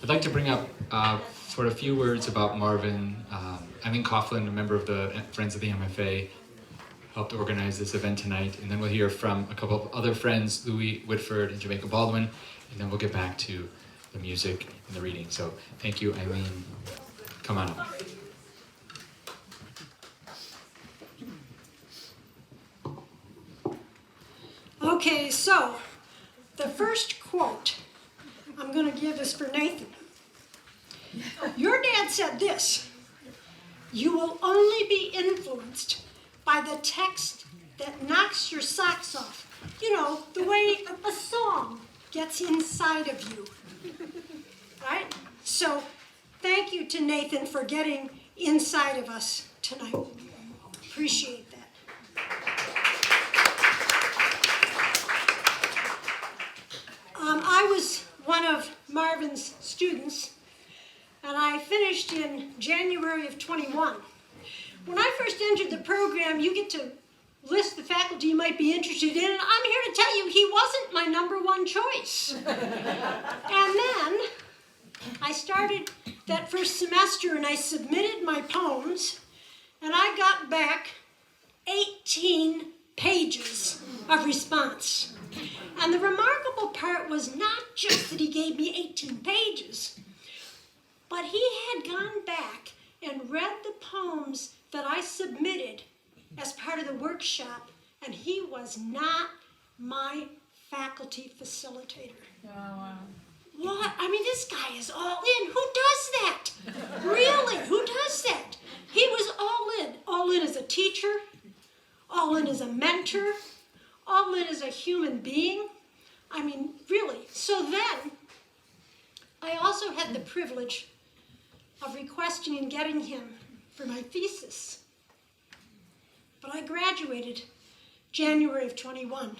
I'd like to bring up for a few words about Marvin. Eileen Coughlin, a member of the Friends of the MFA, helped organize this event tonight. And then we'll hear from a couple of other friends, Louis Whitford and Jamaica Baldwin, and then we'll get back to the music and the reading. So thank you, Eileen. Come on up. Okay, so the first quote I'm going to give is for Nathan. Your dad said this: "You will only be influenced by the text that knocks your socks off." You know, the way a song gets inside of you. Right? So thank you to Nathan for getting inside of us tonight. Appreciate that. I was one of Marvin's students, and I finished in January of 21. When I first entered the program, you get to list the faculty you might be interested in, and I'm here to tell you he wasn't my number one choice. And then I started that first semester, and I submitted my poems, and I got back 18 pages of response. And the remarkable part was not just that he gave me 18 pages, but he had gone back and read the poems that I submitted as part of the workshop, and he was not my faculty facilitator. Oh, wow. What? I mean, this guy is all in. Who does that? Really? Who does that? He was all in. All in as a teacher, all in as a mentor, all in as a human being. I mean, really. So then, I also had the privilege of requesting and getting him for my thesis. But I graduated January of 21.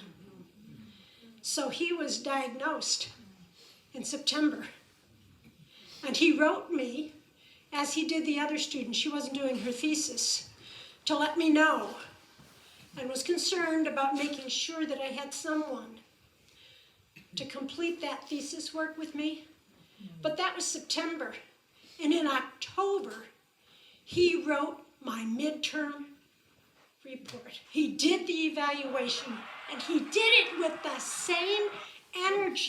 So he was diagnosed in September. And he wrote me, as he did the other student, she wasn't doing her thesis, to let me know, and was concerned about making sure that I had someone to complete that thesis work with me. But that was September. And in October, he wrote my midterm report. He did the evaluation, and he did it with the same energy,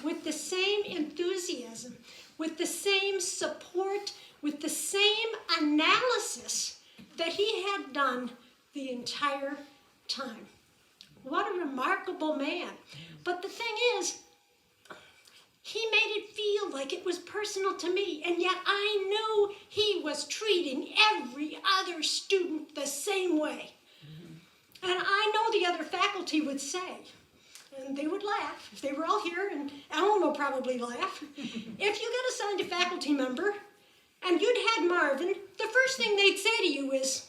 with the same enthusiasm, with the same support, with the same analysis that he had done the entire time. What a remarkable man. But the thing is, he made it feel like it was personal to me, and yet I knew he was treating every other student the same way. And I know the other faculty would say, and they would laugh, if they were all here, and Ellen will probably laugh, if you got assigned a faculty member and you'd had Marvin, the first thing they'd say to you is,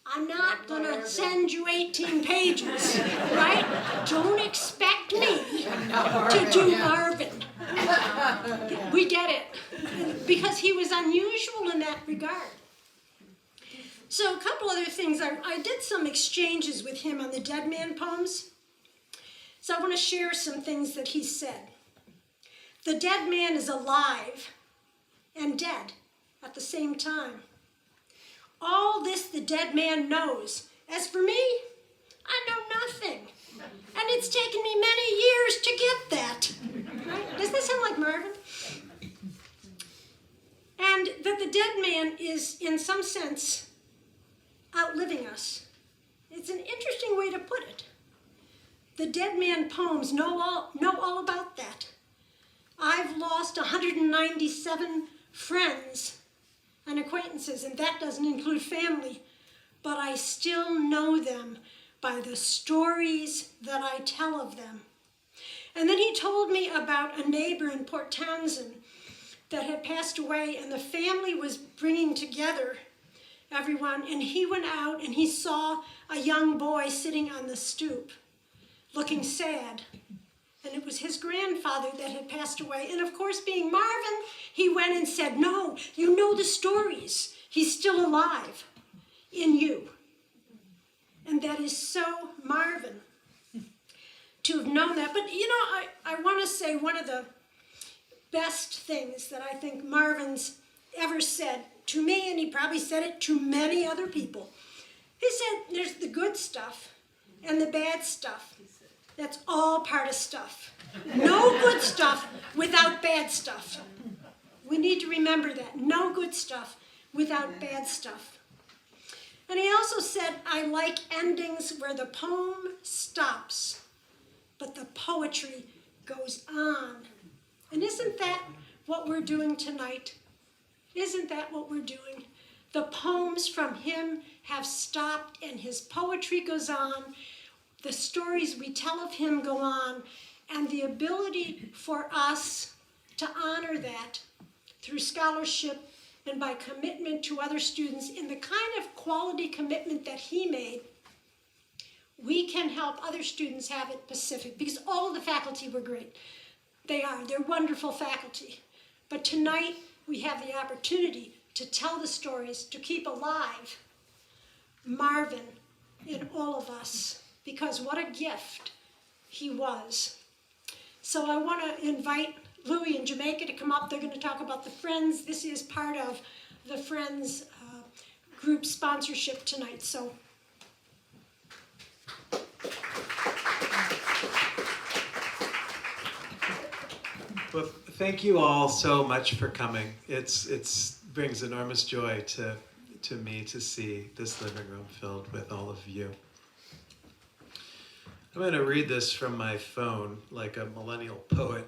"I'm not going to send you 18 pages, right? Don't expect me to do Marvin." We get it, because he was unusual in that regard. So a couple other things. I did some exchanges with him on the Dead Man poems. So I want to share some things that he said. The dead man is alive and dead at the same time. All this the dead man knows. As for me, I know nothing. And it's taken me many years to get that. Right? Doesn't that sound like Marvin? And that the dead man is, in some sense, outliving us. It's an interesting way to put it. The Dead Man poems know all about that. I've lost 197 friends and acquaintances, and that doesn't include family, but I still know them by the stories that I tell of them. And then he told me about a neighbor in Port Townsend that had passed away, and the family was bringing together everyone, and he went out and he saw a young boy sitting on the stoop, looking sad. And it was his grandfather that had passed away. And of course, being Marvin, he went and said, "No, you know the stories. He's still alive in you." And that is so Marvin to have known that. But you know, I want to say one of the best things that I think Marvin's ever said to me, and he probably said it to many other people. He said there's the good stuff and the bad stuff. That's all part of stuff. No good stuff without bad stuff. We need to remember that. No good stuff without bad stuff. And he also said, I like endings where the poem stops, but the poetry goes on. And isn't that what we're doing tonight? Isn't that what we're doing? The poems from him have stopped and his poetry goes on. The stories we tell of him go on, and the ability for us to honor that through scholarship and by commitment to other students in the kind of quality commitment that he made, we can help other students have at Pacific, because all of the faculty were great. They're wonderful faculty. But tonight we have the opportunity to tell the stories, to keep alive Marvin in all of us, because what a gift he was. So I want to invite Louie and Jamaica to come up. They're going to talk about the Friends. This is part of the Friends group sponsorship tonight. So. Well, thank you all so much for coming. It's brings enormous joy to me to see this living room filled with all of you. I'm going to read this from my phone like a millennial poet,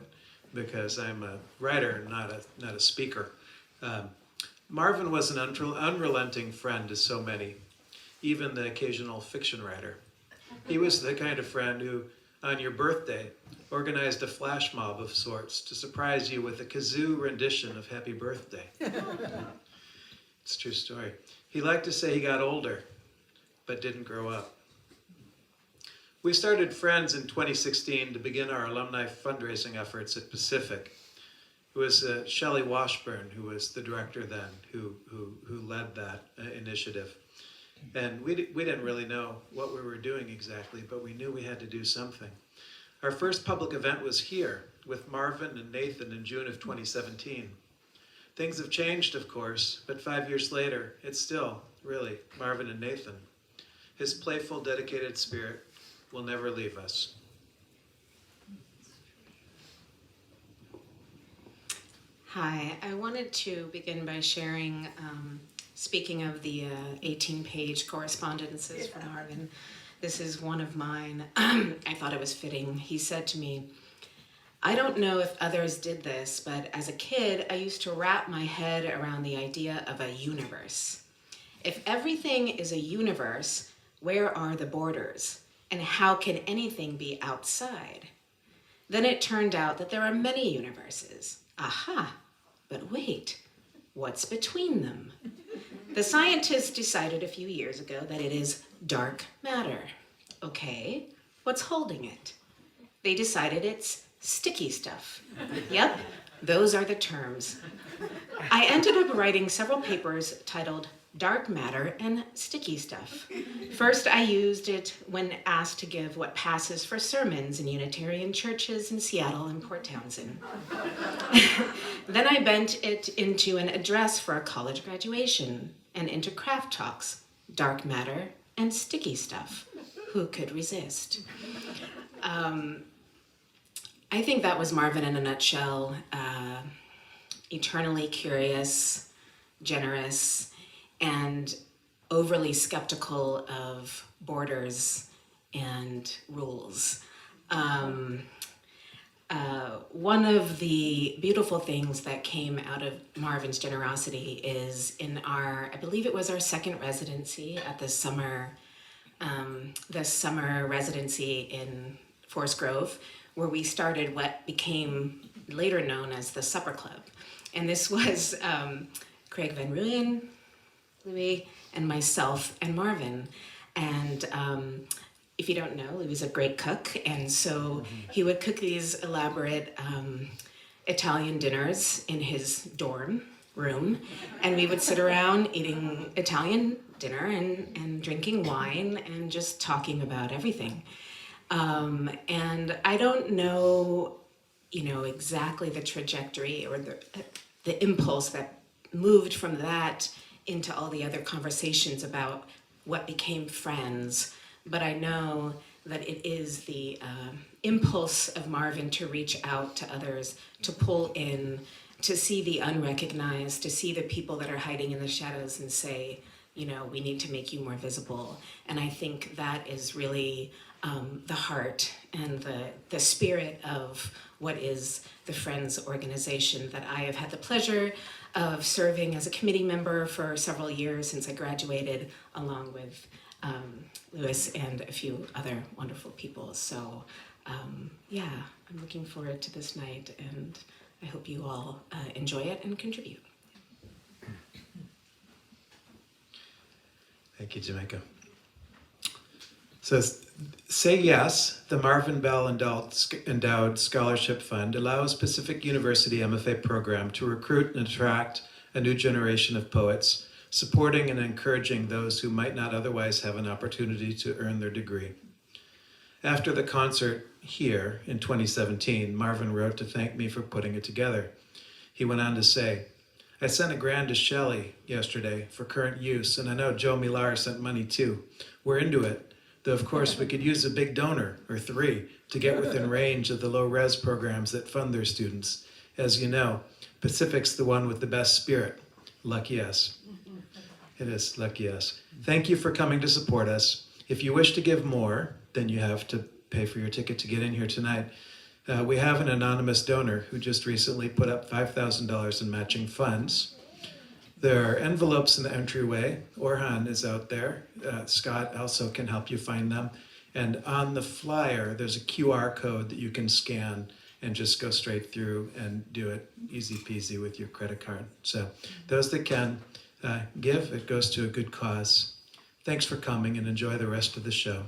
because I'm a writer, not a speaker. Marvin was an unrelenting friend to so many, even the occasional fiction writer. He was the kind of friend who, on your birthday, organized a flash mob of sorts to surprise you with a kazoo rendition of Happy Birthday. It's a true story. He liked to say he got older, but didn't grow up. We started Friends in 2016 to begin our alumni fundraising efforts at Pacific. It was Shelley Washburn, who was the director then, who led that initiative. And we didn't really know what we were doing exactly, but we knew we had to do something. Our first public event was here with Marvin and Nathan in June of 2017. Things have changed, of course, but 5 years later, it's still, really, Marvin and Nathan. His playful, dedicated spirit will never leave us. Hi, I wanted to begin by sharing, speaking of the 18-page correspondences from Marvin, this is one of mine. I thought it was fitting. He said to me, I don't know if others did this, but as a kid, I used to wrap my head around the idea of a universe. If everything is a universe, where are the borders? And how can anything be outside? Then it turned out that there are many universes. Aha, but wait, what's between them? The scientists decided a few years ago that it is dark matter. Okay, what's holding it? They decided it's sticky stuff. Yep, those are the terms. I ended up writing several papers titled Dark Matter and Sticky Stuff. First, I used it when asked to give what passes for sermons in Unitarian churches in Seattle and Port Townsend. Then I bent it into an address for a college graduation and into craft talks, Dark Matter and Sticky Stuff. Who could resist? I think that was Marvin in a nutshell. Eternally curious, generous, and overly skeptical of borders and rules. One of the beautiful things that came out of Marvin's generosity is in I believe it was our second residency at the summer residency in Forest Grove, where we started what became later known as the Supper Club. And this was Craig van Rooyen, Louie, and myself and Marvin. And if you don't know, he was a great cook. And so he would cook these elaborate Italian dinners in his dorm room. And we would sit around eating Italian dinner and drinking wine and just talking about everything. And I don't know exactly the trajectory or the impulse that moved from that into all the other conversations about what became Friends. But I know that it is the impulse of Marvin to reach out to others, to pull in, to see the unrecognized, to see the people that are hiding in the shadows and say, we need to make you more visible. And I think that is really the heart and the spirit of what is the Friends organization that I have had the pleasure of serving as a committee member for several years since I graduated, along with Louis and a few other wonderful people. So I'm looking forward to this night, and I hope you all enjoy it and contribute. Thank you, Jamaica. So, Say Yes, the Marvin Bell Endowed Scholarship Fund allows Pacific University MFA program to recruit and attract a new generation of poets, supporting and encouraging those who might not otherwise have an opportunity to earn their degree. After the concert here in 2017, Marvin wrote to thank me for putting it together. He went on to say, I sent $1,000 to Shelley yesterday for current use, and I know Joe Millar sent money too. We're into it, though of course we could use a big donor, or 3, to get within range of the low-res programs that fund their students. As you know, Pacific's the one with the best spirit. Lucky us. It is, lucky us. Thank you for coming to support us. If you wish to give more, then you have to pay for your ticket to get in here tonight. We have an anonymous donor who just recently put up $5,000 in matching funds. There are envelopes in the entryway. Orhan is out there. Scott also can help you find them. And on the flyer, there's a QR code that you can scan and just go straight through and do it easy peasy with your credit card. So those that can give, it goes to a good cause. Thanks for coming, and enjoy the rest of the show.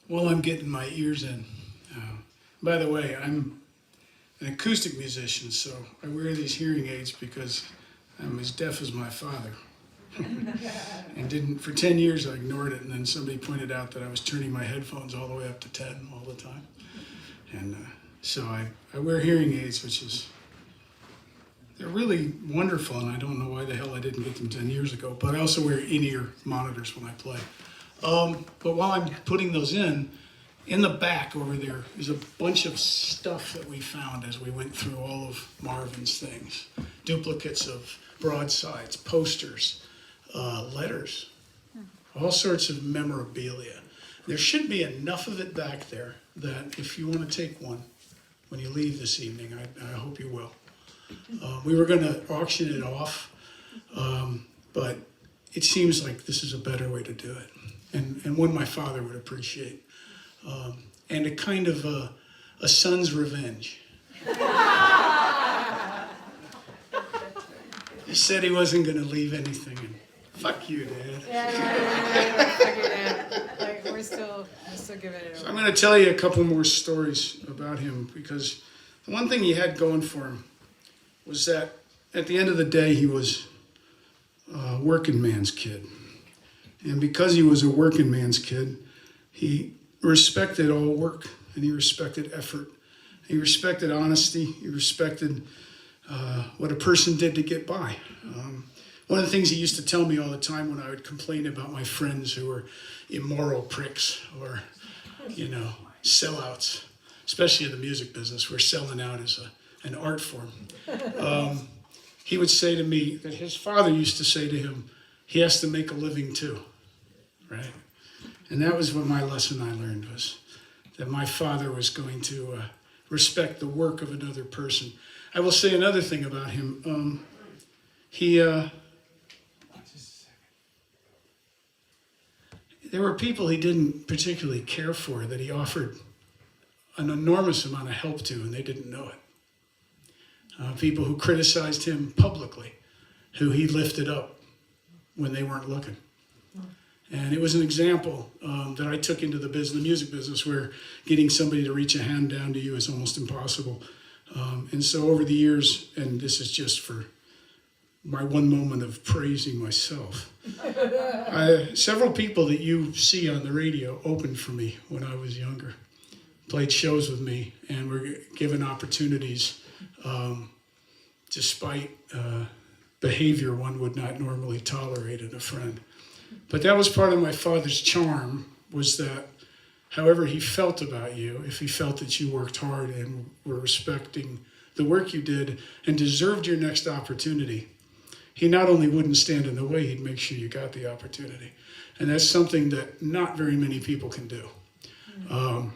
Well, I'm getting my ears in. By the way, I'm an acoustic musician, so I wear these hearing aids because I'm as deaf as my father. And for 10 years I ignored it, and then somebody pointed out that I was turning my headphones all the way up to 10 all the time. And so I wear hearing aids, they're really wonderful, and I don't know why the hell I didn't get them 10 years ago, but I also wear in-ear monitors when I play. But while I'm putting those in the back over there is a bunch of stuff that we found as we went through all of Marvin's things. Duplicates of broadsides, posters, letters, all sorts of memorabilia. There should be enough of it back there that if you want to take one when you leave this evening, I hope you will. We were going to auction it off, but it seems like this is a better way to do it. And one my father would appreciate. And a kind of a son's revenge. He said he wasn't going to leave anything. And fuck you, Dad. Yeah, fuck you, Dad. Like, we're still giving it So over. I'm going to tell you a couple more stories about him, because the one thing he had going for him was that at the end of the day, he was a working man's kid. And because he was a working man's kid, he respected all work, and he respected effort. He respected honesty. He respected what a person did to get by. One of the things he used to tell me all the time when I would complain about my friends who were immoral pricks or, sellouts, especially in the music business, where selling out is an art form. He would say to me that his father used to say to him, he has to make a living too, right? And that was what my lesson I learned was that my father was going to respect the work of another person. I will say another thing about him. There were people he didn't particularly care for that he offered an enormous amount of help to, and they didn't know it. People who criticized him publicly, who he lifted up when they weren't looking. And it was an example that I took into the music business, where getting somebody to reach a hand down to you is almost impossible. And so over the years, and this is just for my one moment of praising myself, several people that you see on the radio opened for me when I was younger, played shows with me, and were given opportunities despite behavior one would not normally tolerate in a friend. But that was part of my father's charm, was that however he felt about you, if he felt that you worked hard and were respecting the work you did and deserved your next opportunity, he not only wouldn't stand in the way, he'd make sure you got the opportunity. And that's something that not very many people can do. And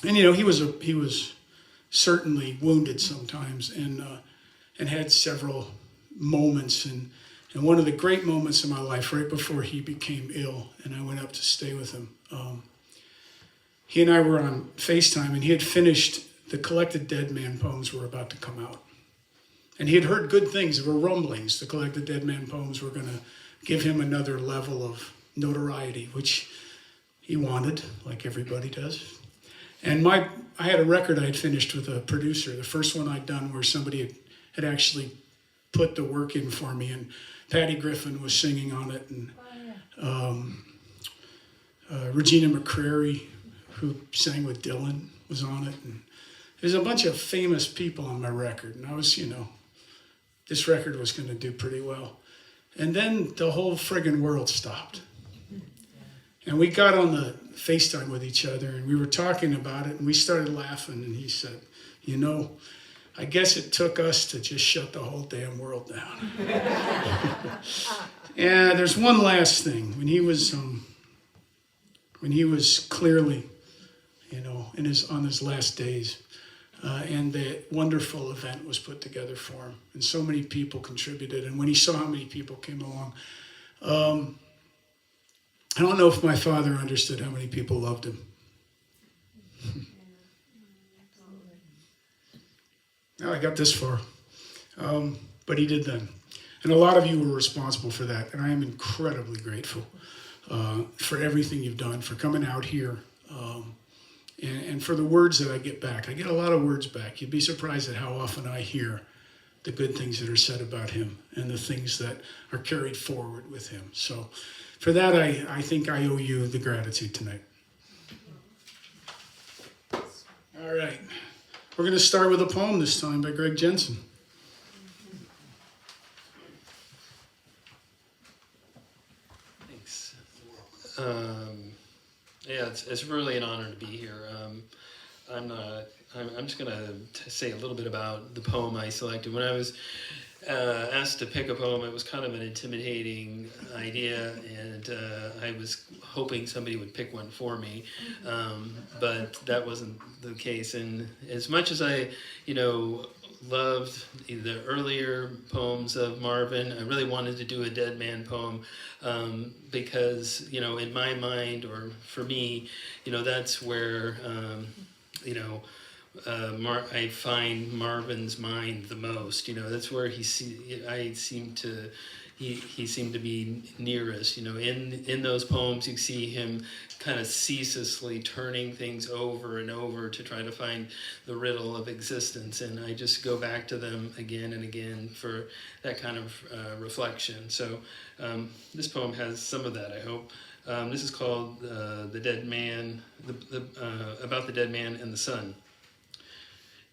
you know, he was certainly wounded sometimes, and had several moments. And one of the great moments in my life, right before he became ill, and I went up to stay with him, he and I were on FaceTime, and he had finished the Collected Dead Man poems were about to come out. And he had heard good things. There were rumblings. The Collected Dead Man poems were going to give him another level of notoriety, which he wanted, like everybody does. And I had a record I had finished with a producer, the first one I'd done where somebody had actually put the work in for me, and Patty Griffin was singing on it, and Regina McCrary, who sang with Dylan, was on it. And there's a bunch of famous people on my record, and I was, this record was going to do pretty well. And then the whole friggin' world stopped. And we got on the FaceTime with each other, and we were talking about it, and we started laughing, and he said, I guess it took us to just shut the whole damn world down. Yeah, there's one last thing. When he was clearly, on his last days, and the wonderful event was put together for him, and so many people contributed. And when he saw how many people came along, I don't know if my father understood how many people loved him. Now I got this far, but he did then. And a lot of you were responsible for that, and I am incredibly grateful for everything you've done, for coming out here, and for the words that I get back. I get a lot of words back. You'd be surprised at how often I hear the good things that are said about him and the things that are carried forward with him. So for that, I think I owe you the gratitude tonight. All right. We're going to start with a poem this time by Greg Jensen. Thanks. It's really an honor to be here. I'm just going to say a little bit about the poem I selected. When I was asked to pick a poem, it was kind of an intimidating idea, and I was hoping somebody would pick one for me, but that wasn't the case. And as much as I, loved the earlier poems of Marvin, I really wanted to do a Dead Man poem because, in my mind, or for me, that's where, I find Marvin's mind the most. That's where he seemed to be nearest. In those poems, you see him kind of ceaselessly turning things over and over to try to find the riddle of existence, and I just go back to them again and again for that kind of reflection. So this poem has some of that, I hope. This is called "The Dead Man," about the dead man and the sun.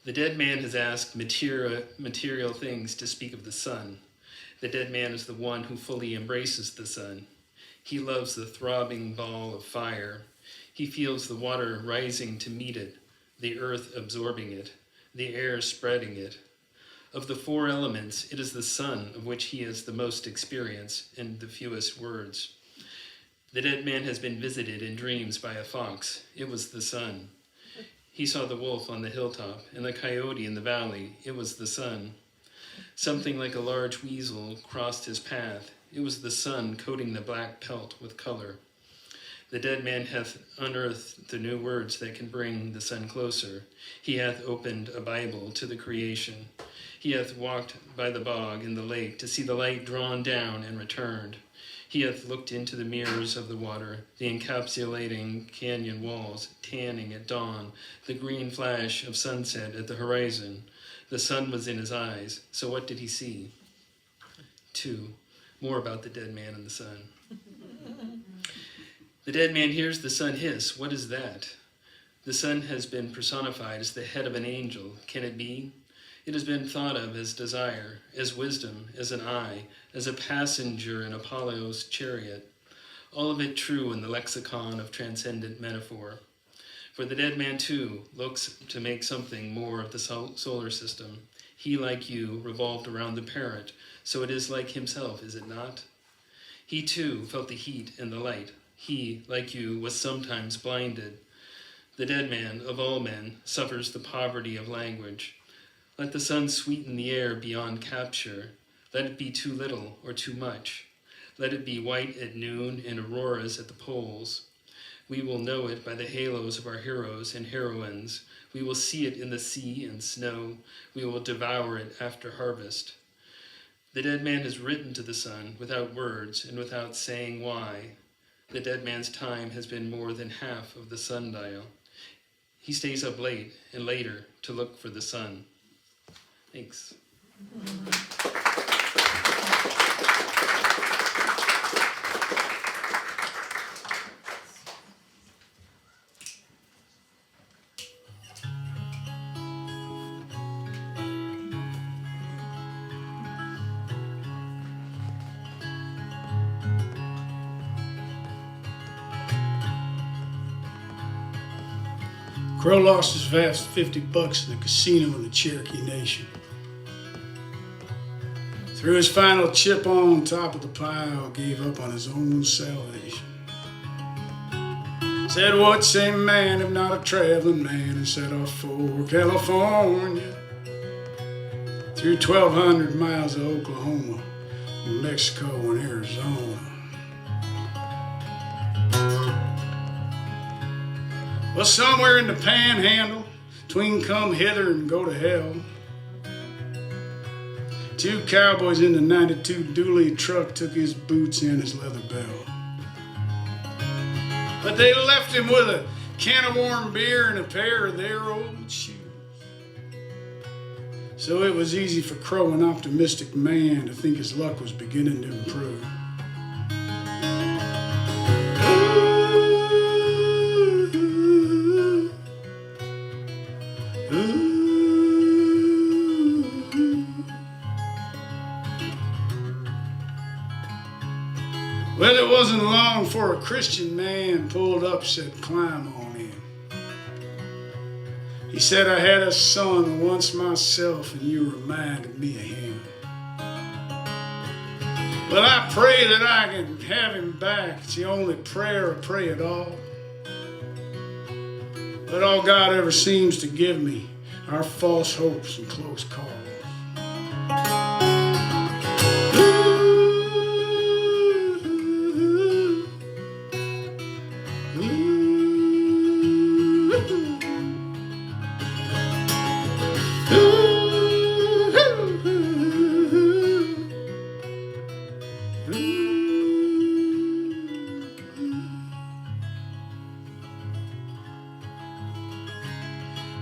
The dead man has asked material things to speak of the sun. The dead man is the one who fully embraces the sun. He loves the throbbing ball of fire. He feels the water rising to meet it, the earth absorbing it, the air spreading it. Of the four elements, it is the sun of which he has the most experience and the fewest words. The dead man has been visited in dreams by a fox. It was the sun. He saw the wolf on the hilltop and the coyote in the valley. It was the sun. Something like a large weasel crossed his path. It was the sun coating the black pelt with color. The dead man hath unearthed the new words that can bring the sun closer. He hath opened a Bible to the creation. He hath walked by the bog and the lake to see the light drawn down and returned. He hath looked into the mirrors of the water, the encapsulating canyon walls, tanning at dawn, the green flash of sunset at the horizon. The sun was in his eyes, so what did he see? 2. More about the dead man and the sun. The dead man hears the sun hiss. What is that? The sun has been personified as the head of an angel. Can it be? It has been thought of as desire, as wisdom, as an eye, as a passenger in Apollo's chariot. All of it true in the lexicon of transcendent metaphor. For the dead man, too, looks to make something more of the solar system. He, like you, revolved around the parent, so it is like himself, is it not? He, too, felt the heat and the light. He, like you, was sometimes blinded. The dead man, of all men, suffers the poverty of language. Let the sun sweeten the air beyond capture. Let it be too little or too much. Let it be white at noon and auroras at the poles. We will know it by the halos of our heroes and heroines. We will see it in the sea and snow. We will devour it after harvest. The dead man has written to the sun without words and without saying why. The dead man's time has been more than half of the sundial. He stays up late and later to look for the sun. Thanks. Crow lost his vast $50 in the casino in the Cherokee Nation. Threw his final chip on top of the pile, gave up on his own salvation. Said, what's a man if not a traveling man, and set off for California. Through 1,200 miles of Oklahoma, New Mexico, and Arizona. Well, somewhere in the panhandle, between come hither and go to hell, 2 cowboys in the 92 dually truck took his boots and his leather belt. But they left him with a can of warm beer and a pair of their old shoes. So it was easy for Crow, an optimistic man, to think his luck was beginning to improve. Well, it wasn't long for a Christian man pulled up, said, climb on in. He said, I had a son once myself, and you reminded me of him. Well, I pray that I can have him back. It's the only prayer I pray at all. But all God ever seems to give me are false hopes and close calls.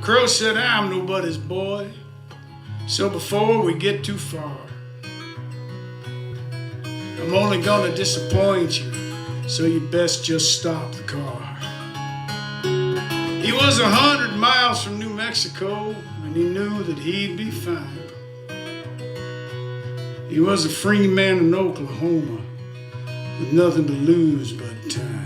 Crow said, I'm nobody's boy, so before we get too far, I'm only gonna disappoint you, so you best just stop the car. He was 100 miles from New Mexico, and he knew that he'd be fine. He was a free man in Oklahoma, with nothing to lose but time.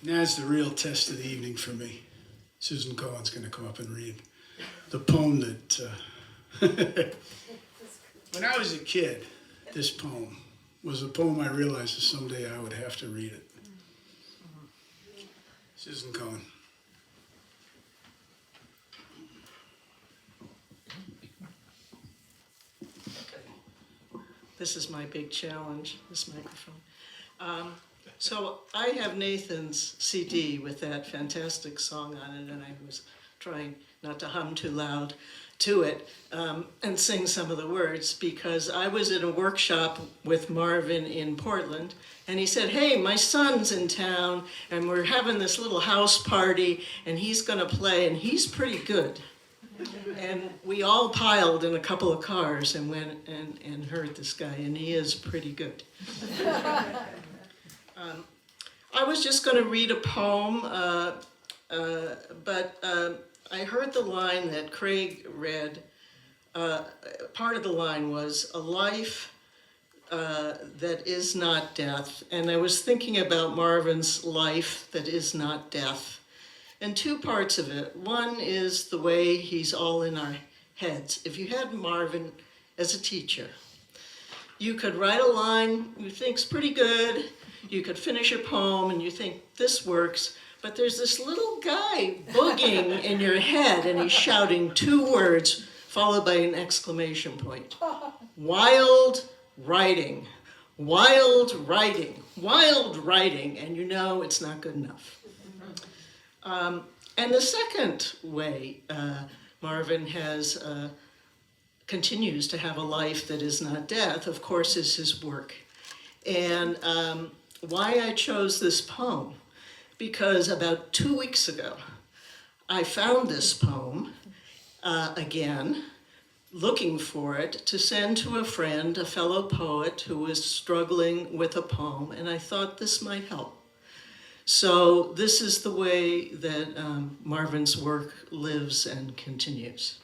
Now's the real test of the evening for me. Susan Cohen's going to come up and read the poem that, when I was a kid, this poem was a poem I realized that someday I would have to read it. Susan Cohen. This is my big challenge, this microphone. So I have Nathan's CD with that fantastic song on it, and I was trying not to hum too loud to it and sing some of the words, because I was at a workshop with Marvin in Portland, and he said, hey, my son's in town, and we're having this little house party, and he's gonna play, and he's pretty good. And we all piled in a couple of cars and went and heard this guy, and he is pretty good. I was just going to read a poem, but I heard the line that Craig read. Part of the line was, a life that is not death. And I was thinking about Marvin's life that is not death. And two parts of it. One is the way he's all in our heads. If you had Marvin as a teacher, you could write a line you think's pretty good, you could finish a poem and you think this works, but there's this little guy boogieing in your head and he's shouting two words followed by an exclamation point. Wild writing, wild writing, wild writing, and you know it's not good enough. And the second way Marvin has continues to have a life that is not death, of course, is his work. And why I chose this poem, because about 2 weeks ago, I found this poem again, looking for it to send to a friend, a fellow poet who was struggling with a poem, and I thought this might help. So this is the way that Marvin's work lives and continues.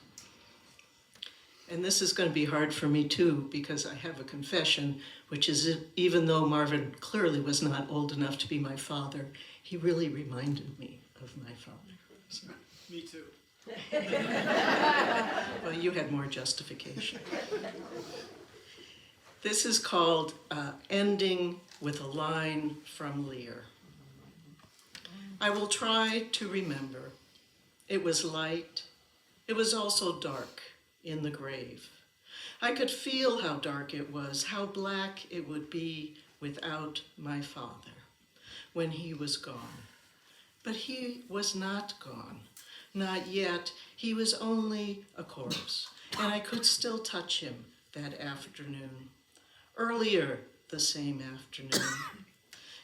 And this is going to be hard for me too, because I have a confession, which is even though Marvin clearly was not old enough to be my father, he really reminded me of my father. So. Me too. Well, you had more justification. This is called Ending with a Line from Lear. I will try to remember. It was light. It was also dark in the grave. I could feel how dark it was, how black it would be without my father when he was gone. But he was not gone. Not yet. He was only a corpse, and I could still touch him that afternoon. Earlier the same afternoon.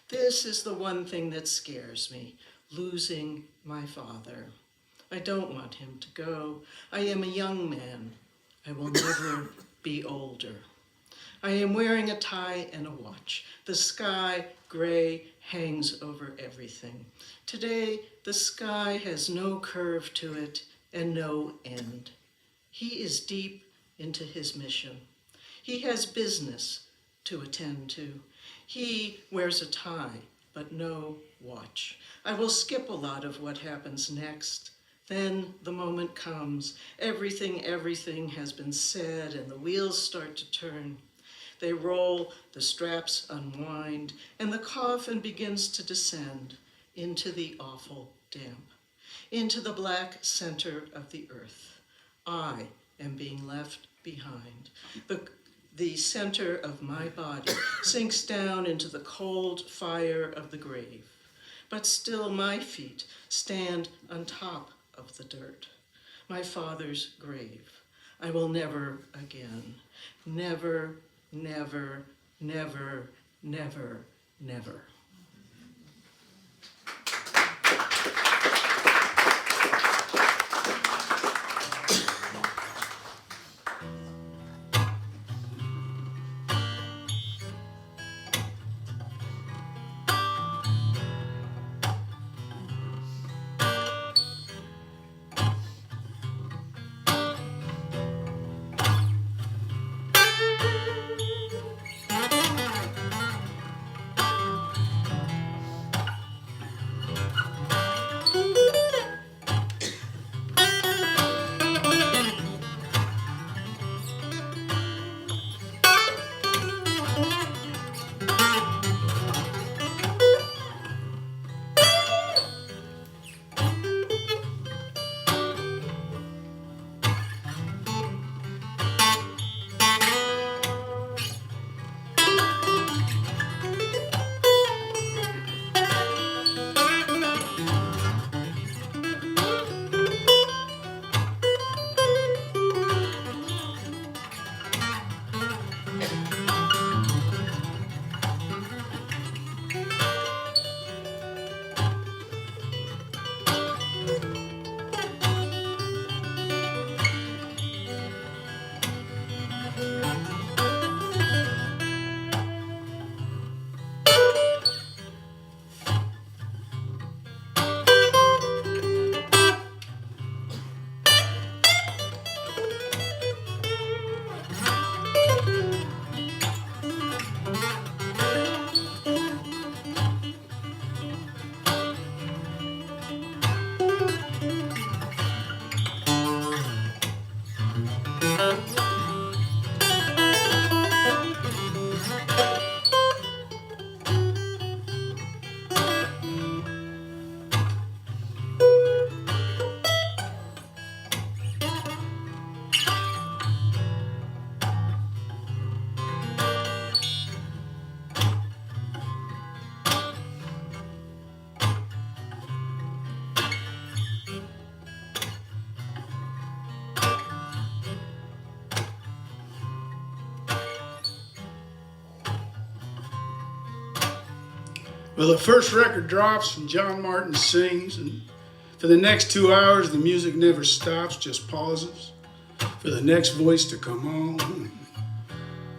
This is the one thing that scares me, losing my father. I don't want him to go. I am a young man. I will never be older. I am wearing a tie and a watch. The sky, gray, hangs over everything. Today, the sky has no curve to it and no end. He is deep into his mission. He has business to attend to. He wears a tie, but no watch. I will skip a lot of what happens next. Then the moment comes. Everything has been said, and the wheels start to turn. They roll, the straps unwind, and the coffin begins to descend into the awful damp, into the black center of the earth. I am being left behind. The center of my body sinks down into the cold fire of the grave, but still my feet stand on top of the dirt, my father's grave. I will never again, never, never, never, never, never. Well, the first record drops and John Martin sings, and for the next 2 hours the music never stops, just pauses for the next voice to come on.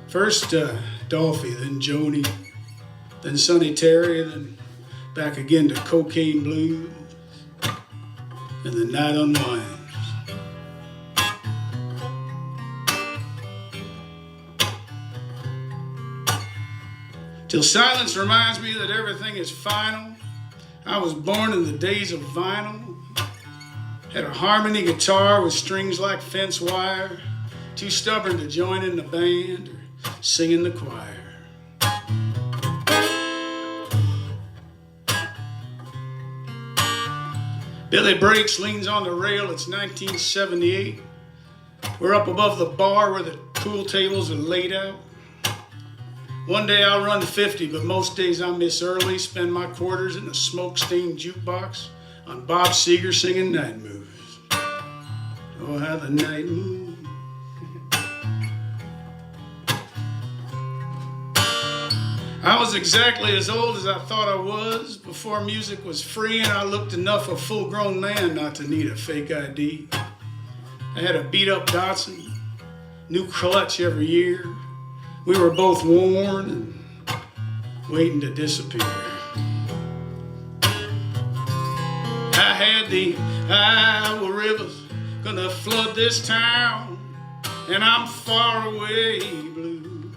First Dolphy, then Joni, then Sonny Terry, then back again to Cocaine Blues, and the night unwinds. Till silence reminds me that everything is final. I was born in the days of vinyl. Had a harmony guitar with strings like fence wire. Too stubborn to join in the band or sing in the choir. Billy Breaks leans on the rail, it's 1978. We're up above the bar where the pool tables are laid out. One day I'll run 50, but most days I miss early, spend my quarters in a smoke-stained jukebox on Bob Seger singing Night Moves. Oh, how the night moves. I was exactly as old as I thought I was before music was free, and I looked enough a full-grown man not to need a fake ID. I had a beat-up Datsun, new clutch every year. We were both worn and waiting to disappear. I had the Iowa rivers gonna flood this town, and I'm far away blue.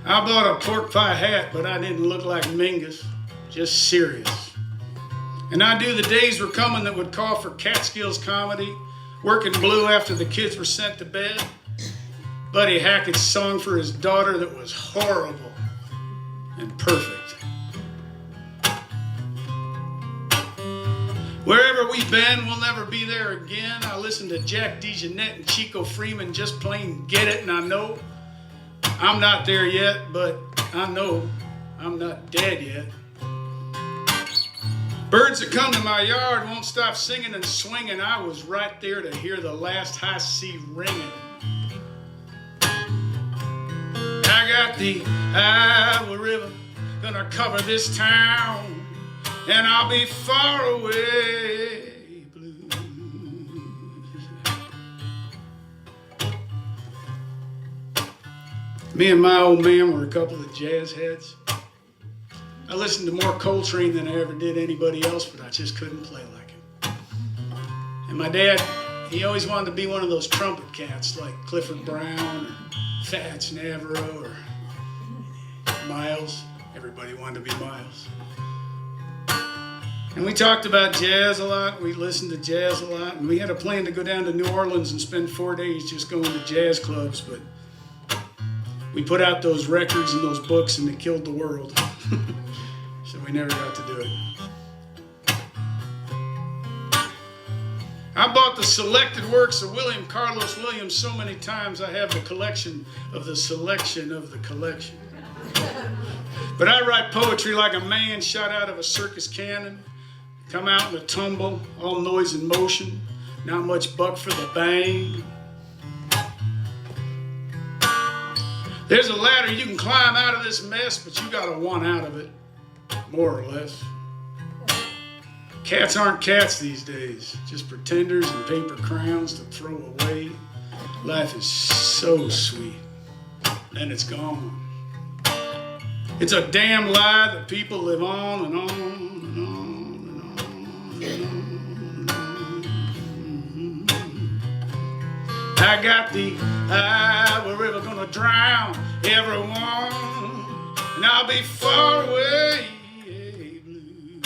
I bought a pork pie hat, but I didn't look like Mingus, just serious. And I knew the days were coming that would call for Catskills comedy, working blue after the kids were sent to bed. Buddy Hackett's song for his daughter that was horrible and perfect. Wherever we've been, we'll never be there again. I listened to Jack DeJohnette and Chico Freeman just plain get it, and I know I'm not there yet, but I know I'm not dead yet. Birds that come to my yard won't stop singing and swinging. I was right there to hear the last high C ringing. I got the Iowa River gonna cover this town, and I'll be far away blue. Me and my old man were a couple of jazz heads. I listened to more Coltrane than I ever did anybody else, but I just couldn't play like him. And my dad, he always wanted to be one of those trumpet cats like Clifford Brown or Fats Navarro or Miles. Everybody wanted to be Miles. And we talked about jazz a lot. We listened to jazz a lot. And we had a plan to go down to New Orleans and spend 4 days just going to jazz clubs, but we put out those records and those books and they killed the world. So we never got to do it. I bought the selected works of William Carlos Williams so many times I have the collection of the selection of the collection. But I write poetry like a man shot out of a circus cannon. Come out in a tumble, all noise and motion, not much buck for the bang. There's a ladder you can climb out of this mess, but you gotta want out of it, more or less. Cats aren't cats these days, just pretenders and paper crowns to throw away. Life is so sweet, and it's gone. It's a damn lie that people live on and on and on and on and on. I got the Iowa River gonna drown everyone, and I'll be far away blue.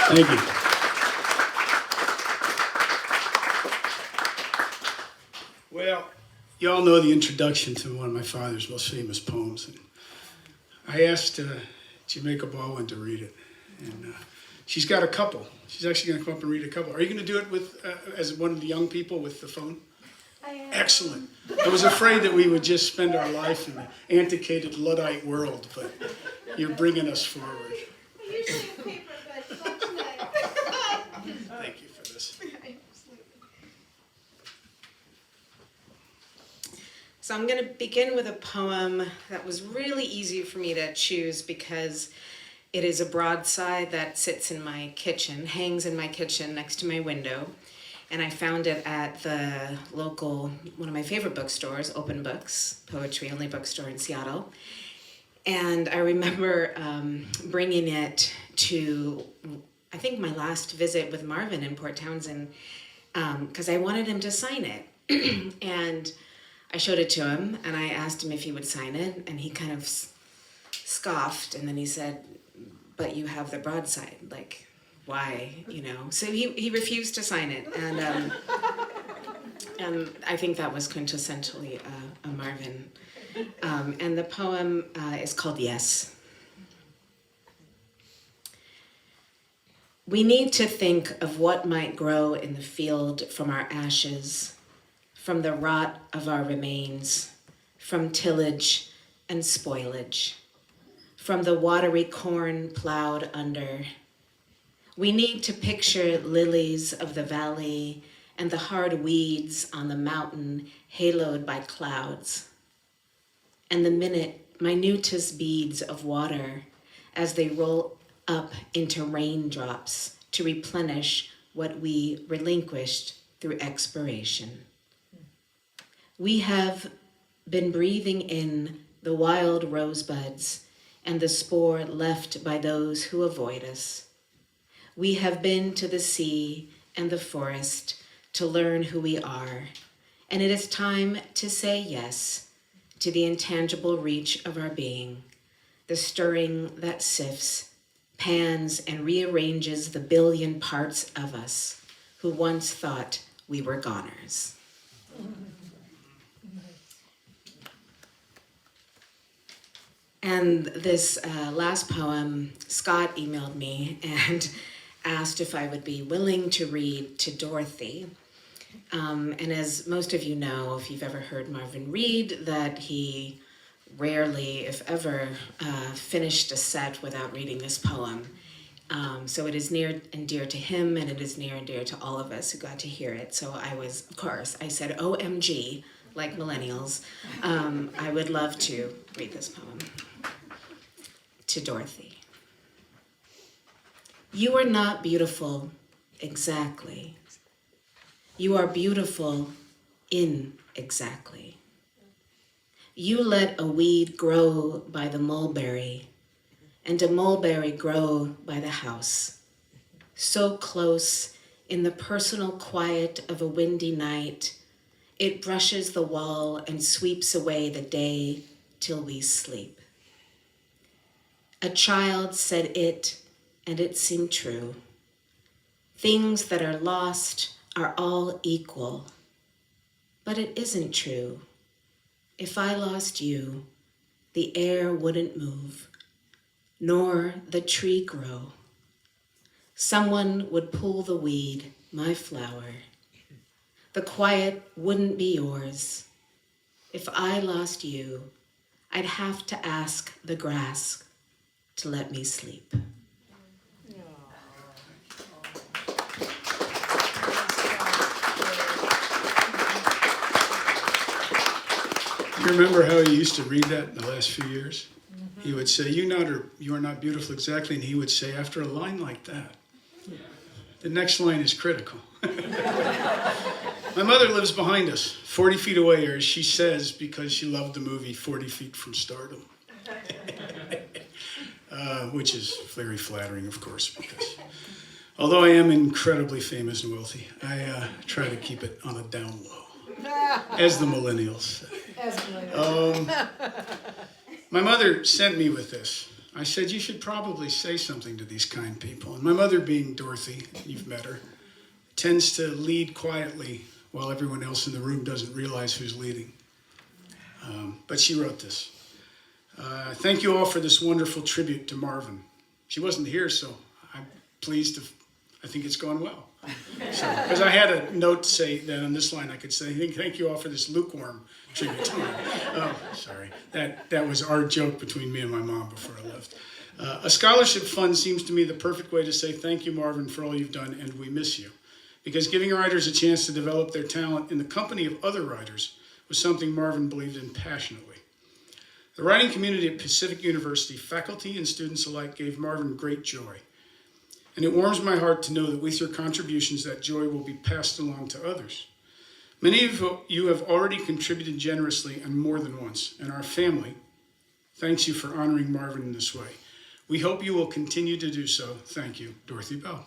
Thank you. Well, you all know the introduction to one of my father's most famous poems. And I asked Jamaica Baldwin to read it. And she's got a couple. She's actually going to come up and read a couple. Are you going to do it with as one of the young people with the phone? I am. Excellent. I was afraid that we would just spend our life in the antiquated Luddite world, but you're bringing us forward. Usually a paper, but not tonight. Thank you for this. So I'm going to begin with a poem that was really easy for me to choose because it is a broadside that sits in my kitchen, hangs in my kitchen next to my window. And I found it at the local, one of my favorite bookstores, Open Books, poetry only bookstore in Seattle. And I remember bringing it to, I think, my last visit with Marvin in Port Townsend, because I wanted him to sign it. And I showed it to him, and I asked him if he would sign it, and he kind of scoffed, and then he said, "But you have the broadside, like, why, you know?" So he refused to sign it, and I think that was quintessentially a Marvin. And the poem is called Yes. We need to think of what might grow in the field from our ashes, from the rot of our remains, from tillage and spoilage, from the watery corn plowed under. We need to picture lilies of the valley and the hard weeds on the mountain haloed by clouds, and the minutest beads of water as they roll up into raindrops to replenish what we relinquished through expiration. We have been breathing in the wild rosebuds and the spore left by those who avoid us. We have been to the sea and the forest to learn who we are, and it is time to say yes to the intangible reach of our being, the stirring that sifts, pans, and rearranges the billion parts of us who once thought we were goners. And this last poem, Scott emailed me and asked if I would be willing to read to Dorothy. And as most of you know, if you've ever heard Marvin read, that he rarely, if ever, finished a set without reading this poem. So it is near and dear to him, and it is near and dear to all of us who got to hear it. So I said, OMG, like millennials, I would love to read this poem to Dorothy. You are not beautiful exactly. You are beautiful inexactly. You let a weed grow by the mulberry, and a mulberry grow by the house, so close in the personal quiet of a windy night, it brushes the wall and sweeps away the day till we sleep. A child said it, and it seemed true. Things that are lost are all equal, but it isn't true. If I lost you, the air wouldn't move, nor the tree grow. Someone would pull the weed, my flower. The quiet wouldn't be yours. If I lost you, I'd have to ask the grass to let me sleep. You remember how he used to read that in the last few years? He would say, you are not beautiful exactly, and he would say, after a line like that, the next line is critical. My mother lives behind us, 40 feet away, or as she says, because she loved the movie 40 Feet from Stardom. Which is very flattering, of course, because although I am incredibly famous and wealthy, I try to keep it on a down low, as the millennials say. My mother sent me with this. I said, you should probably say something to these kind people. And my mother, being Dorothy, you've met her, tends to lead quietly while everyone else in the room doesn't realize who's leading. But she wrote this. Thank you all for this wonderful tribute to Marvin. She wasn't here, so pleased. I think it's gone well. Because I had a note to say that on this line I could say, thank you all for this lukewarm tribute to me. Sorry. That was our joke between me and my mom before I left. A scholarship fund seems to me the perfect way to say thank you, Marvin, for all you've done, and we miss you. Because giving writers a chance to develop their talent in the company of other writers was something Marvin believed in passionately. The writing community at Pacific University, faculty and students alike, gave Marvin great joy. And it warms my heart to know that with your contributions, that joy will be passed along to others. Many of you have already contributed generously and more than once, and our family thanks you for honoring Marvin in this way. We hope you will continue to do so. Thank you, Dorothy Bell.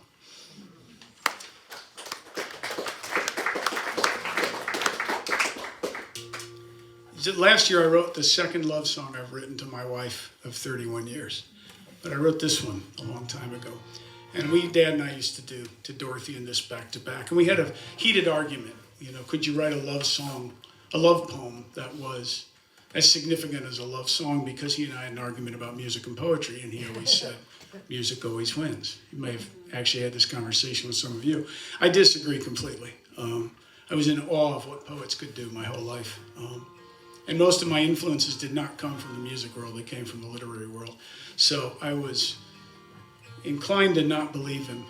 Last year I wrote the second love song I've written to my wife of 31 years. But I wrote this one a long time ago. And Dad and I used to do to Dorothy and this back to back. And we had a heated argument. Could you write a love song, a love poem that was as significant as a love song? Because he and I had an argument about music and poetry, and he always said, music always wins. You may have actually had this conversation with some of you. I disagree completely. I was in awe of what poets could do my whole life. And most of my influences did not come from the music world, they came from the literary world. So I was inclined to not believe him.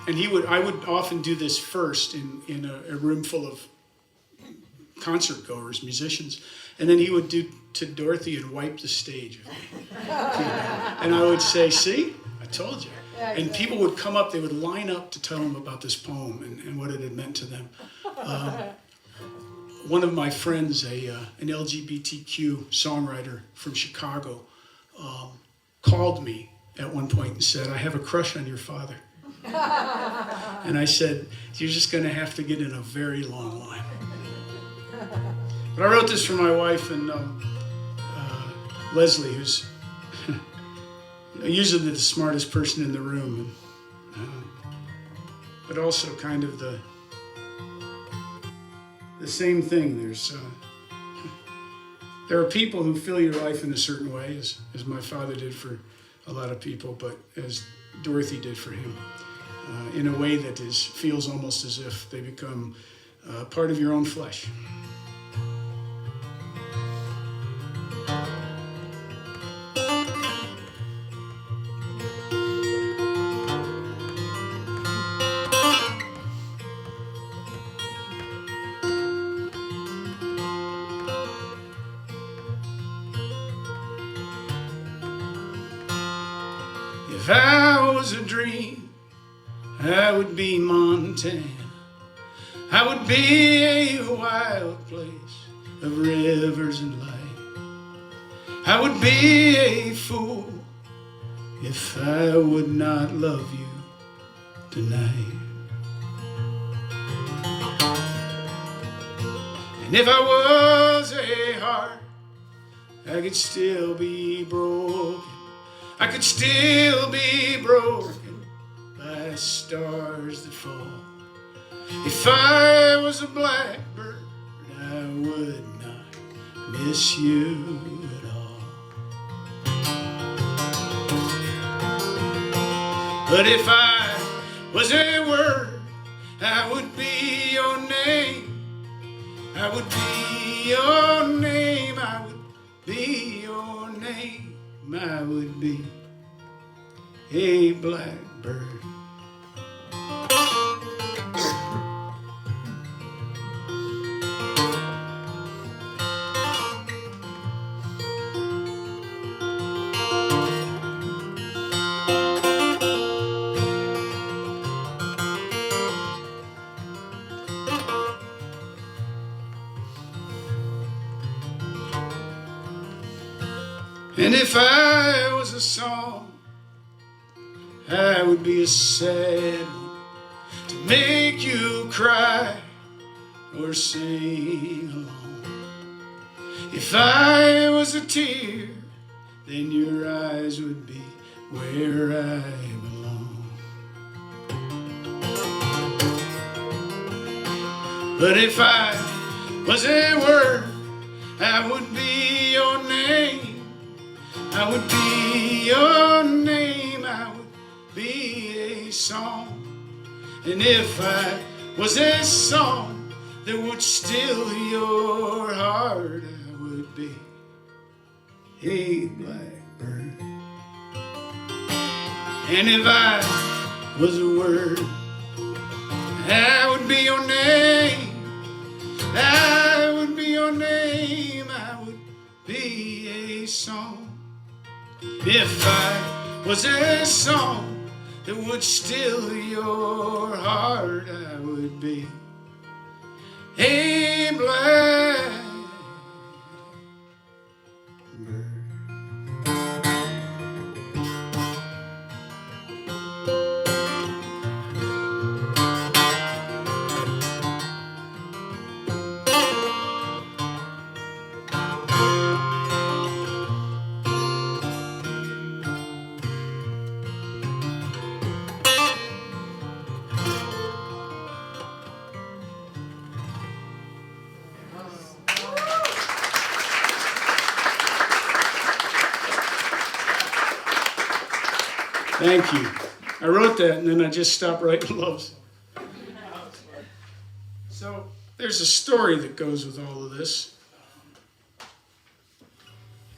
And I would often do this first in a room full of concert goers, musicians, and then he would do to Dorothy and wipe the stage with me. And I would say, see, I told you. And people would come up, they would line up to tell him about this poem and what it had meant to them. One of my friends, an LGBTQ songwriter from Chicago, called me at one point and said, I have a crush on your father. And I said, you're just going to have to get in a very long line. But I wrote this for my wife and Leslie, who's usually the smartest person in the room, but also kind of the same thing. There are people who fill your life in a certain way, as my father did for a lot of people, but as Dorothy did for him, in a way that feels almost as if they become part of your own flesh. If I was a dream, I would be Montana. I would be a wild place of rivers and light. I would be a fool if I would not love you tonight. And if I was a heart, I could still be broken. I could still be broken by stars that fall. If I was a blackbird, I would not miss you at all. But if I was a word, I would be your name. I would be your name. I would be your name. I would be a blackbird. And if I was a song, I would be a sad one to make you cry or sing along. If I was a tear, then your eyes would be where I belong. But if I was a word, I would be your name. I would be your name, I would be a song. And if I was a song that would still your heart, I would be a blackbird. And if I was a word, that would be your name. That would be your name. I would be a song. If I was a song that would still your heart, I would be a blackbird. Thank you. I wrote that and then I just stopped writing loves. So there's a story that goes with all of this.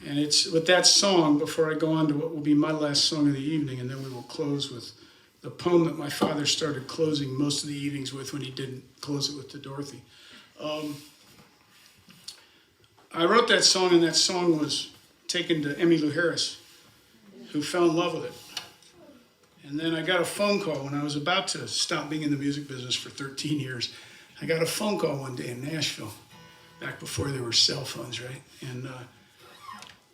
And it's with that song, before I go on to what will be my last song of the evening, and then we will close with the poem that my father started closing most of the evenings with when he didn't close it with to Dorothy. I wrote that song, and that song was taken to Emmylou Harris, who fell in love with it. And then I got a phone call when I was about to stop being in the music business for 13 years. I got a phone call one day in Nashville, back before there were cell phones, right? And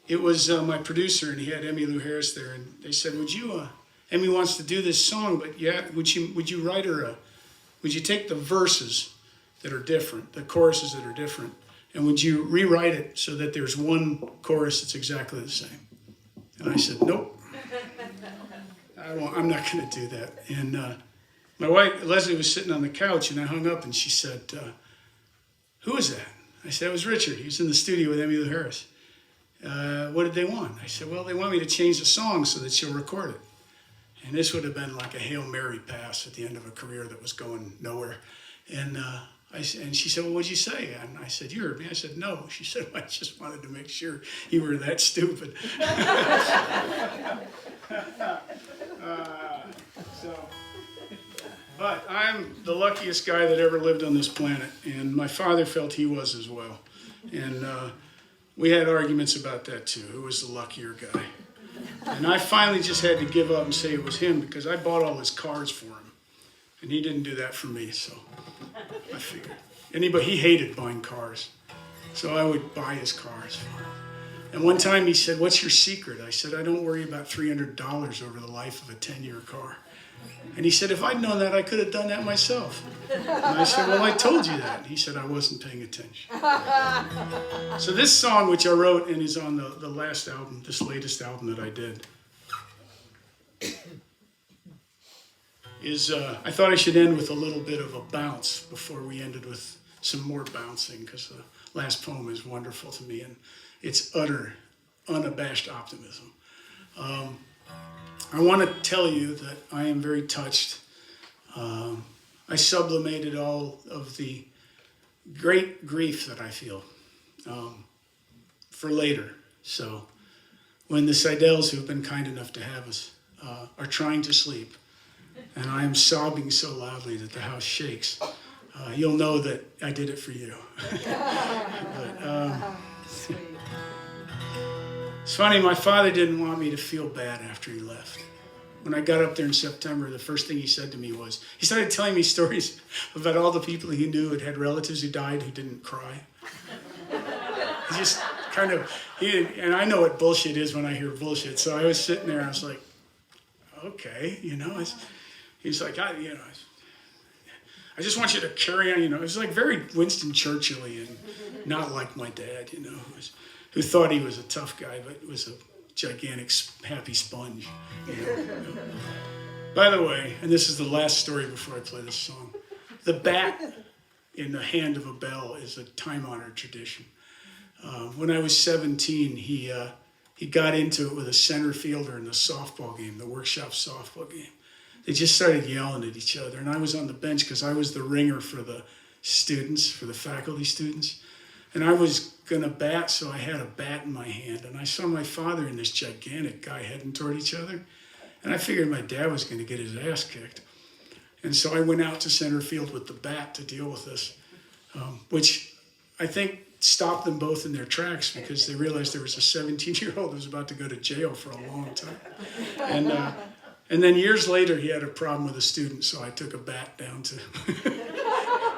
it was my producer, and he had Emmylou Harris there, and they said, "Would you? Emmy wants to do this song, but yeah, would you write her would you take the verses that are different, the choruses that are different, and would you rewrite it so that there's one chorus that's exactly the same?" And I said, "Nope. I'm not going to do that." And my wife, Leslie, was sitting on the couch, and I hung up, and she said, "Who is that?" I said, "It was Richard. He was in the studio with Emmylou Harris." "What did they want?" I said, "Well, they want me to change the song so that she'll record it." And this would have been like a Hail Mary pass at the end of a career that was going nowhere. And she said, "Well, what'd you say?" And I said, "You heard me." I said, "No." She said, "I just wanted to make sure you were that stupid." But I'm the luckiest guy that ever lived on this planet, and my father felt he was as well. And we had arguments about that too. Who was the luckier guy? And I finally just had to give up and say it was him, because I bought all his cars for him, and he didn't do that for me. So I figured he hated buying cars, so I would buy his cars for him. And one time he said, "What's your secret?" I said, "I don't worry about $300 over the life of a 10-year car." And he said, "If I'd known that, I could have done that myself." And I said, "Well, I told you that." And he said, "I wasn't paying attention." So this song, which I wrote and is on the last album, this latest album that I did, is I thought I should end with a little bit of a bounce before we ended with some more bouncing, because the last poem is wonderful to me, and it's utter, unabashed optimism. I want to tell you that I am very touched. I sublimated all of the great grief that I feel for later. So when the Seidel's, who've been kind enough to have us, are trying to sleep, and I am sobbing so loudly that the house shakes, you'll know that I did it for you. But, it's funny, my father didn't want me to feel bad after he left. When I got up there in September, the first thing he said to me was, he started telling me stories about all the people he knew had relatives who died who didn't cry. He just kind of, and I know what bullshit is when I hear bullshit, so I was sitting there, I was like, okay, he's like, I just want you to carry on, it was like very Winston Churchill-y and not like my dad, who thought he was a tough guy, but was a gigantic happy sponge. By the way, and this is the last story before I play this song, the bat in the hand of a bell is a time-honored tradition. When I was 17, he he got into it with a center fielder in the softball game, the workshop softball game. They just started yelling at each other, and I was on the bench because I was the ringer for the students, for the faculty students. And I was gonna bat, so I had a bat in my hand, and I saw my father and this gigantic guy heading toward each other, and I figured my dad was gonna get his ass kicked. And so I went out to center field with the bat to deal with this, which I think stopped them both in their tracks because they realized there was a 17-year-old who was about to go to jail for a long time. And then years later, he had a problem with a student, so I took a bat down to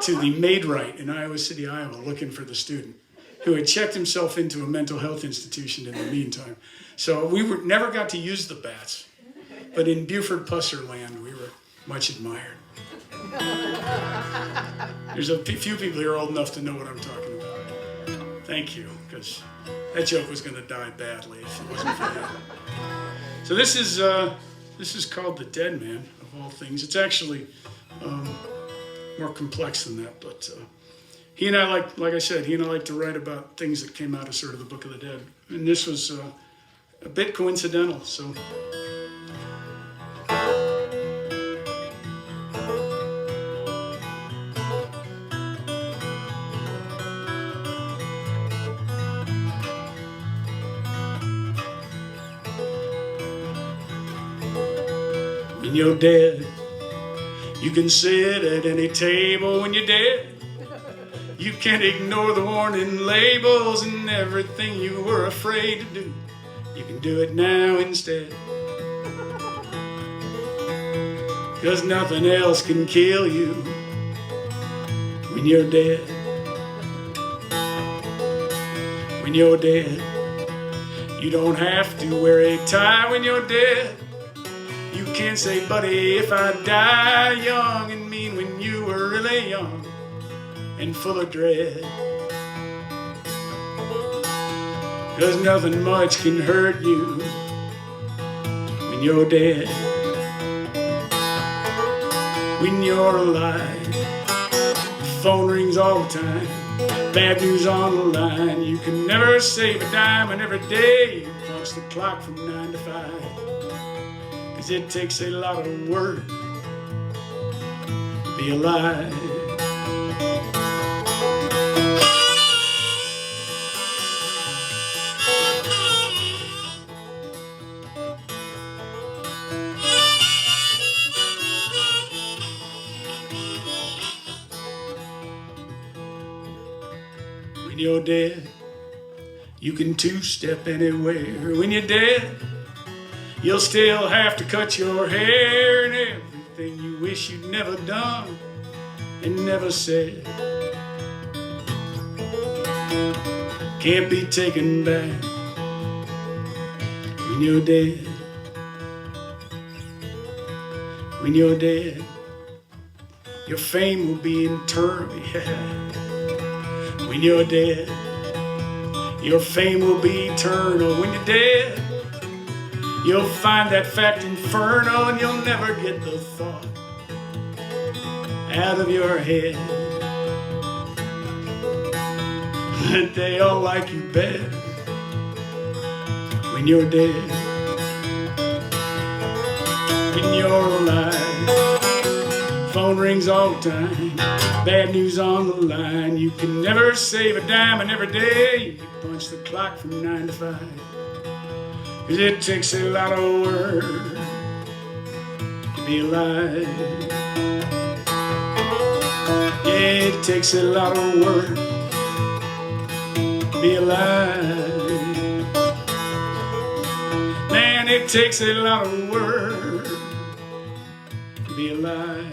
to the maid right in Iowa City, Iowa, looking for the student who had checked himself into a mental health institution in the meantime. So we never got to use the bats, but in Buford Pusser land, we were much admired. There's a few people here old enough to know what I'm talking about. Thank you, because that joke was going to die badly if it wasn't for that. So this is called The Dead Man, of all things. It's actually more complex than that, but he and I like I said, he and I like to write about things that came out of sort of the Book of the Dead. And this was a bit coincidental, so. When you're dead, you can sit at any table when you're dead. You can't ignore the warning labels and everything you were afraid to do. You can do it now instead. 'Cause nothing else can kill you when you're dead. When you're dead, you don't have to wear a tie when you're dead. You can't say, buddy, if I die young and mean when you were really young and full of dread. 'Cause nothing much can hurt you when you're dead. When you're alive, the phone rings all the time, bad news on the line. You can never save a dime, and every day you punch the clock from 9 to 5. 'Cause it takes a lot of work to be alive. When you're dead, you can two-step anywhere. When you're dead, you'll still have to cut your hair and everything you wish you'd never done and never said. Can't be taken back when you're dead. When you're dead, your fame will be eternal, yeah. When you're dead, your fame will be eternal. When you're dead, you'll find that fact infernal, and you'll never get the thought out of your head that they all like you better when you're dead. When you're alive, phone rings all the time, bad news on the line. You can never save a dime, and every day you punch the clock from 9 to 5. 'Cause it takes a lot of work to be alive. Yeah, it takes a lot of work to be alive. Man, it takes a lot of work to be alive.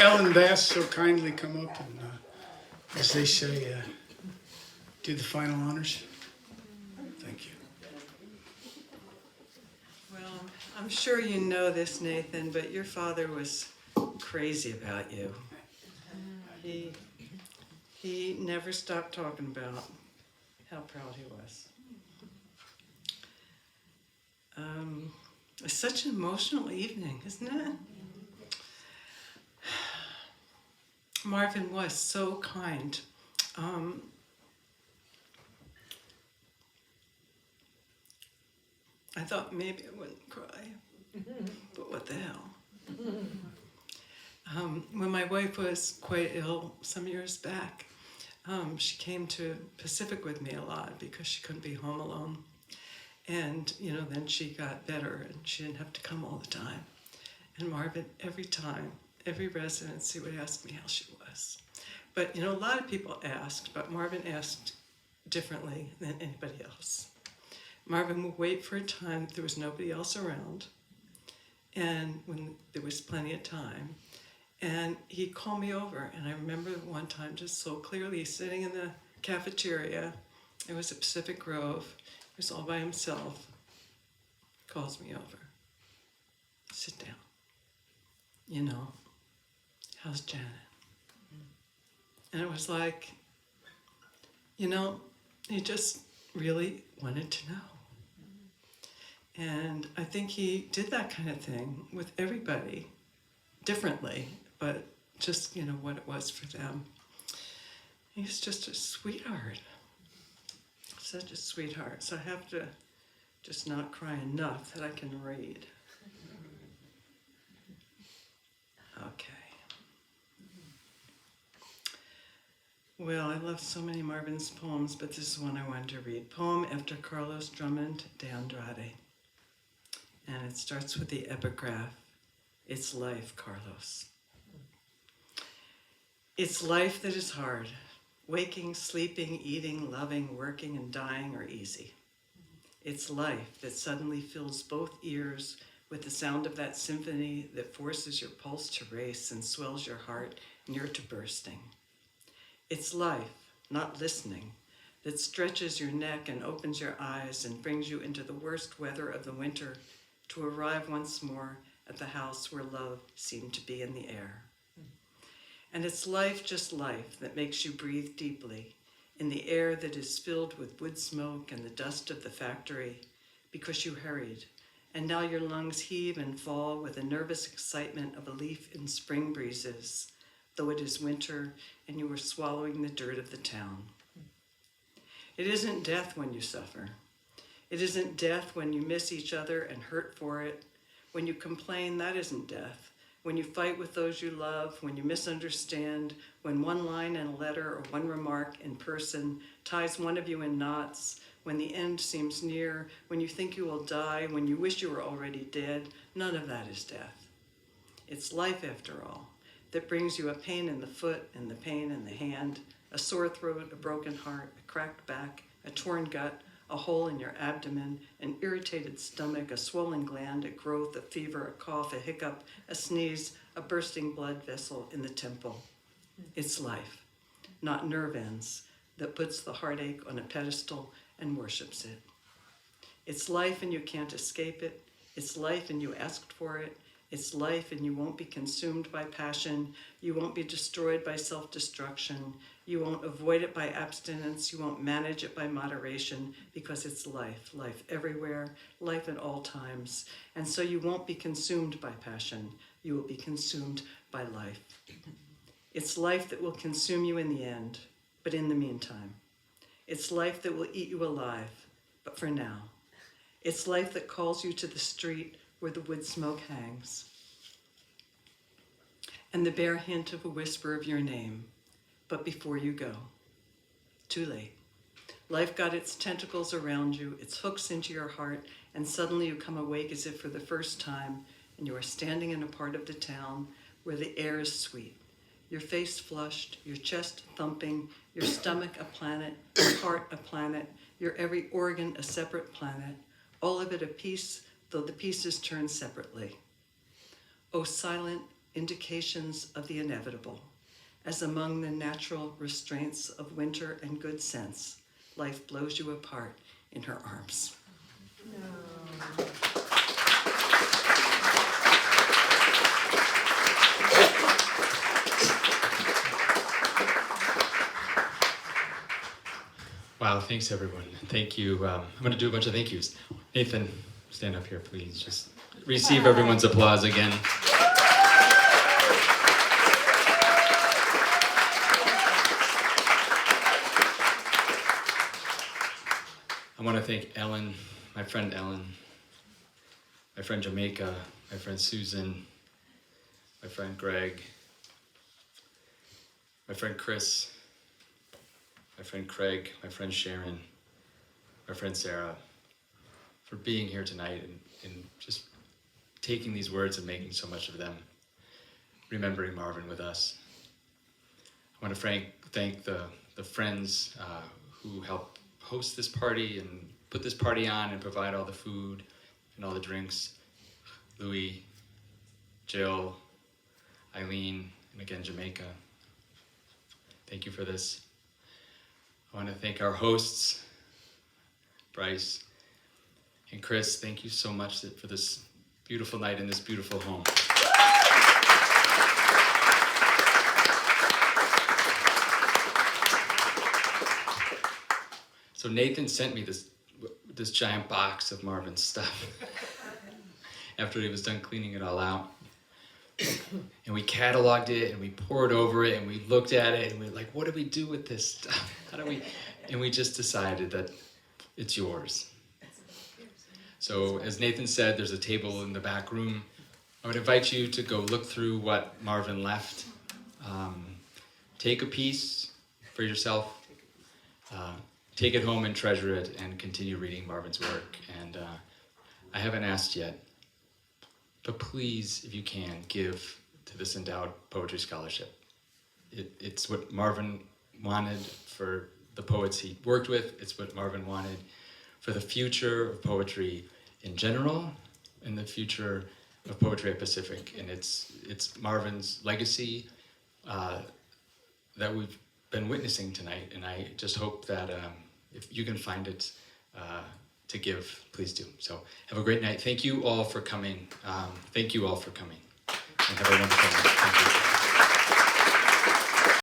Ellen Bass so kindly come up and, as they say, do the final honors. Thank you. Well, I'm sure you know this, Nathan, but your father was crazy about you. He never stopped talking about how proud he was. It's such an emotional evening, isn't it? Marvin was so kind. I thought maybe I wouldn't cry, but what the hell? When my wife was quite ill some years back, she came to Pacific with me a lot because she couldn't be home alone. And, then she got better and she didn't have to come all the time. And Marvin, every residency would ask me how she was. But, a lot of people asked, but Marvin asked differently than anybody else. Marvin would wait for a time that there was nobody else around, and when there was plenty of time, and he'd call me over. And I remember one time just so clearly sitting in the cafeteria. It was at Pacific Grove. He was all by himself. Calls me over. Sit down. How's Janet? And it was like, he just really wanted to know. And I think he did that kind of thing with everybody differently, but just, what it was for them. He's just a sweetheart. Such a sweetheart. So I have to just not cry enough that I can read. Okay. Well, I love so many Marvin's poems, but this is one I wanted to read. Poem after Carlos Drummond de Andrade. And it starts with the epigraph, "It's life, Carlos." It's life that is hard. Waking, sleeping, eating, loving, working, and dying are easy. It's life that suddenly fills both ears with the sound of that symphony that forces your pulse to race and swells your heart near to bursting. It's life, not listening, that stretches your neck and opens your eyes and brings you into the worst weather of the winter to arrive once more at the house where love seemed to be in the air. And it's life, just life, that makes you breathe deeply in the air that is filled with wood smoke and the dust of the factory because you hurried, and now your lungs heave and fall with the nervous excitement of a leaf in spring breezes, though it is winter and you are swallowing the dirt of the town. It isn't death when you suffer. It isn't death when you miss each other and hurt for it. When you complain, that isn't death. When you fight with those you love, when you misunderstand, when one line in a letter or one remark in person ties one of you in knots, when the end seems near, when you think you will die, when you wish you were already dead, none of that is death. It's life, after all, that brings you a pain in the foot and the pain in the hand, a sore throat, a broken heart, a cracked back, a torn gut, a hole in your abdomen, an irritated stomach, a swollen gland, a growth, a fever, a cough, a hiccup, a sneeze, a bursting blood vessel in the temple. It's life, not nerve ends, that puts the heartache on a pedestal and worships it. It's life and you can't escape it. It's life and you asked for it. It's life and you won't be consumed by passion. You won't be destroyed by self-destruction. You won't avoid it by abstinence. You won't manage it by moderation because it's life, life everywhere, life at all times. And so you won't be consumed by passion. You will be consumed by life. It's life that will consume you in the end, but in the meantime. It's life that will eat you alive, but for now. It's life that calls you to the street where the wood smoke hangs, and the bare hint of a whisper of your name, but before you go, too late. Life got its tentacles around you, its hooks into your heart, and suddenly you come awake as if for the first time, and you are standing in a part of the town where the air is sweet, your face flushed, your chest thumping, your stomach a planet, your heart a planet, your every organ a separate planet, all of it a piece, though the pieces turn separately. O silent, indications of the inevitable, as among the natural restraints of winter and good sense, life blows you apart in her arms. Wow, thanks everyone. Thank you. I'm going to do a bunch of thank yous. Nathan, stand up here, please. Just receive everyone's applause again. I want to thank Ellen, my friend Ellen, my friend Jamaica, my friend Susan, my friend Greg, my friend Chris, my friend Craig, my friend Sharon, my friend Sarah, for being here tonight and just taking these words and making so much of them, remembering Marvin with us. I want to thank the friends who helped host this party and put this party on and provide all the food and all the drinks. Louis, Jill, Eileen, and again, Jamaica. Thank you for this. I want to thank our hosts, Bryce and Chris. Thank you so much for this beautiful night in this beautiful home. So Nathan sent me this giant box of Marvin's stuff after he was done cleaning it all out. And we cataloged it and we pored over it and we looked at it and we were like, what do we do with this stuff? And we just decided that it's yours. So as Nathan said, there's a table in the back room. I would invite you to go look through what Marvin left. Take a piece for yourself. Take it home and treasure it and continue reading Marvin's work. And I haven't asked yet, but please, if you can, give to this Endowed Poetry Scholarship. It's what Marvin wanted for the poets he worked with. It's what Marvin wanted for the future of poetry in general and the future of poetry at Pacific. And it's Marvin's legacy that we've been witnessing tonight. And I just hope that if you can find it to give, please do. So have a great night. Thank you all for coming. Thank you all for coming. And have a wonderful night. Thank you.